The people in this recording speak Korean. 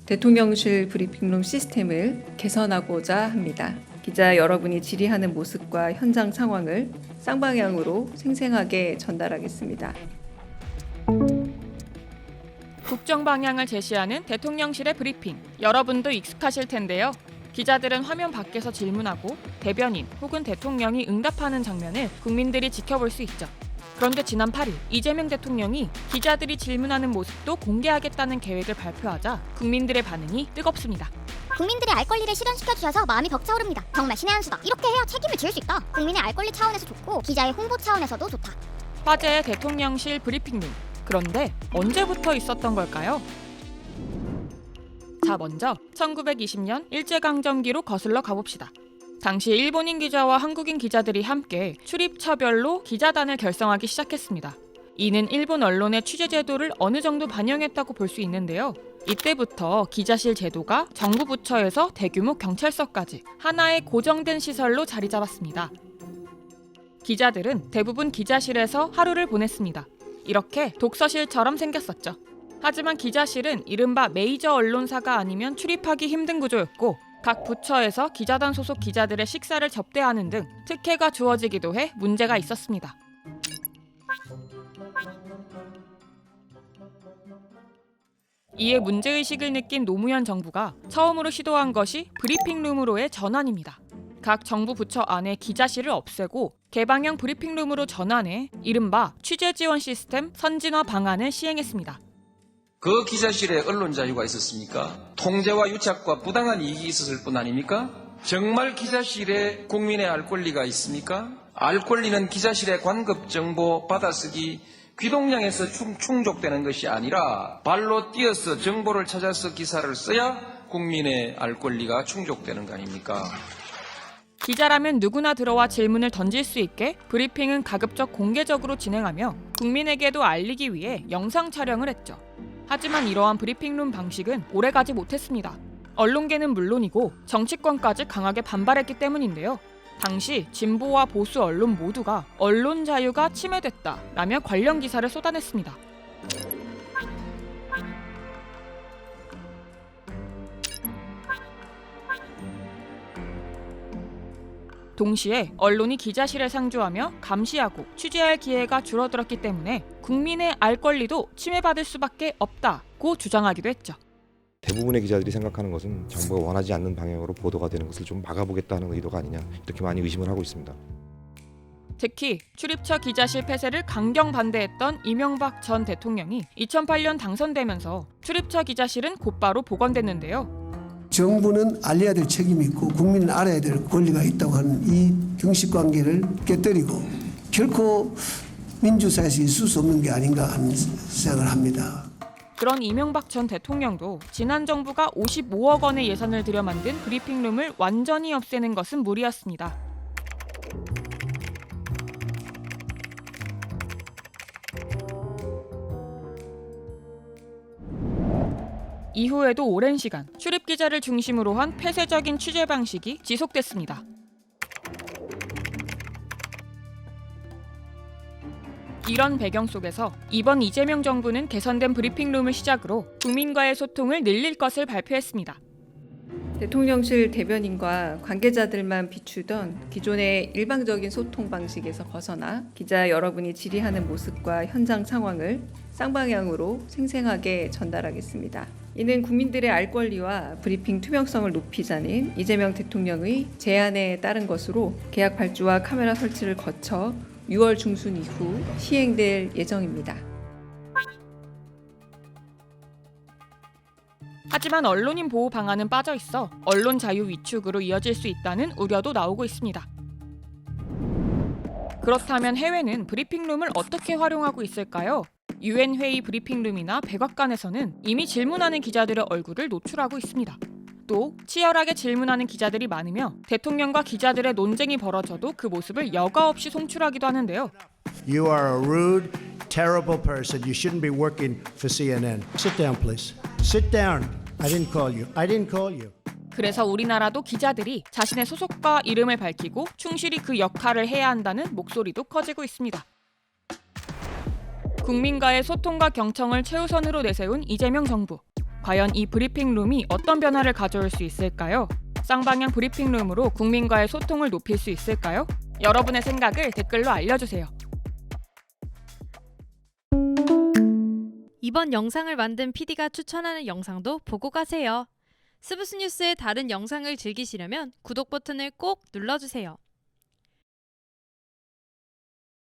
대통령실 브리핑룸 시스템을 개선하고자 합니다. 기자 여러분이 질의하는 모습과 현장 상황을 쌍방향으로 생생하게 전달하겠습니다. 국정 방향을 제시하는 대통령실의 브리핑. 여러분도 익숙하실 텐데요. 기자들은 화면 밖에서 질문하고 대변인 혹은 대통령이 응답하는 장면을 국민들이 지켜볼 수 있죠. 그런데 지난 8일 이재명 대통령이 기자들이 질문하는 모습도 공개하겠다는 계획을 발표하자 국민들의 반응이 뜨겁습니다. 국민들의 알 권리를 실현시켜주셔서 마음이 벅차오릅니다. 정말 신의 한 수다. 이렇게 해야 책임을 지을 수 있다. 국민의 알 권리 차원에서 좋고 기자의 홍보 차원에서도 좋다. 화제의 대통령실 브리핑룸. 그런데 언제부터 있었던 걸까요? 자, 먼저 1920년 일제강점기로 거슬러 가봅시다. 당시 일본인 기자와 한국인 기자들이 함께 출입처별로 기자단을 결성하기 시작했습니다. 이는 일본 언론의 취재 제도를 어느 정도 반영했다고 볼 수 있는데요. 이때부터 기자실 제도가 정부 부처에서 대규모 경찰서까지 하나의 고정된 시설로 자리 잡았습니다. 기자들은 대부분 기자실에서 하루를 보냈습니다. 이렇게 독서실처럼 생겼었죠. 하지만 기자실은 이른바 메이저 언론사가 아니면 출입하기 힘든 구조였고 각 부처에서 기자단 소속 기자들의 식사를 접대하는 등 특혜가 주어지기도 해 문제가 있었습니다. 이에 문제의식을 느낀 노무현 정부가 처음으로 시도한 것이 브리핑룸으로의 전환입니다. 각 정부 부처 안에 기자실을 없애고 개방형 브리핑룸으로 전환해 이른바 취재 지원 시스템 선진화 방안을 시행했습니다. 그 기자실에 언론 자유가 있었습니까? 통제와 유착과 부당한 이익이 있었을 뿐 아닙니까? 정말 기자실에 국민의 알 권리가 있습니까? 알 권리는 기자실의 관급 정보 받아쓰기 귀동량에서 충족되는 것이 아니라 발로 뛰어서 정보를 찾아서 기사를 써야 국민의 알 권리가 충족되는 거 아닙니까? 기자라면 누구나 들어와 질문을 던질 수 있게 브리핑은 가급적 공개적으로 진행하며 국민에게도 알리기 위해 영상 촬영을 했죠. 하지만 이러한 브리핑룸 방식은 오래가지 못했습니다. 언론계는 물론이고 정치권까지 강하게 반발했기 때문인데요. 당시 진보와 보수 언론 모두가 언론 자유가 침해됐다라며 관련 기사를 쏟아냈습니다. 동시에 언론이 기자실에 상주하며 감시하고 취재할 기회가 줄어들었기 때문에 국민의 알 권리도 침해받을 수밖에 없다고 주장하기도 했죠. 대부분의 기자들이 생각하는 것은 정부가 원하지 않는 방향으로 보도가 되는 것을 좀 막아보겠다는 의도가 아니냐 이렇게 많이 의심을 하고 있습니다. 특히 출입처 기자실 폐쇄를 강경 반대했던 이명박 전 대통령이 2008년 당선되면서 출입처 기자실은 곧바로 복원됐는데요. 정부는 알려야 될 책임이 있고 국민은 알아야 될 권리가 있다고 하는 이 경식관계를 깨뜨리고 결코 민주사회에서 있을 수 없는 게 아닌가 하는 생각을 합니다. 그런 이명박 전 대통령도 지난 정부가 55억 원의 예산을 들여 만든 브리핑룸을 완전히 없애는 것은 무리였습니다. 이후에도 오랜 시간 출입 기자를 중심으로 한 폐쇄적인 취재 방식이 지속됐습니다. 이런 배경 속에서 이번 이재명 정부는 개선된 브리핑룸을 시작으로 국민과의 소통을 늘릴 것을 발표했습니다. 대통령실 대변인과 관계자들만 비추던 기존의 일방적인 소통 방식에서 벗어나 기자 여러분이 질의하는 모습과 현장 상황을 쌍방향으로 생생하게 전달하겠습니다. 이는 국민들의 알 권리와 브리핑 투명성을 높이자는 이재명 대통령의 제안에 따른 것으로 계약 발주와 카메라 설치를 거쳐 6월 중순 이후 시행될 예정입니다. 하지만 언론인 보호 방안은 빠져 있어 언론 자유 위축으로 이어질 수 있다는 우려도 나오고 있습니다. 그렇다면 해외는 브리핑룸을 어떻게 활용하고 있을까요? UN 회의 브리핑룸이나 백악관에서는 이미 질문하는 기자들의 얼굴을 노출하고 있습니다. 또 치열하게 질문하는 기자들이 많으며 대통령과 기자들의 논쟁이 벌어져도 그 모습을 여과 없이 송출하기도 하는데요. You are a rude, terrible person. You shouldn't be working for CNN. Sit down, please. Sit down. I didn't call you. I didn't call you. 그래서 우리나라도 기자들이 자신의 소속과 이름을 밝히고 충실히 그 역할을 해야 한다는 목소리도 커지고 있습니다. 국민과의 소통과 경청을 최우선으로 내세운 이재명 정부. 과연 이 브리핑룸이 어떤 변화를 가져올 수 있을까요? 쌍방향 브리핑룸으로 국민과의 소통을 높일 수 있을까요? 여러분의 생각을 댓글로 알려주세요. 이번 영상을 만든 PD가 추천하는 영상도 보고 가세요. 스브스 뉴스의 다른 영상을 즐기시려면 구독 버튼을 꼭 눌러주세요.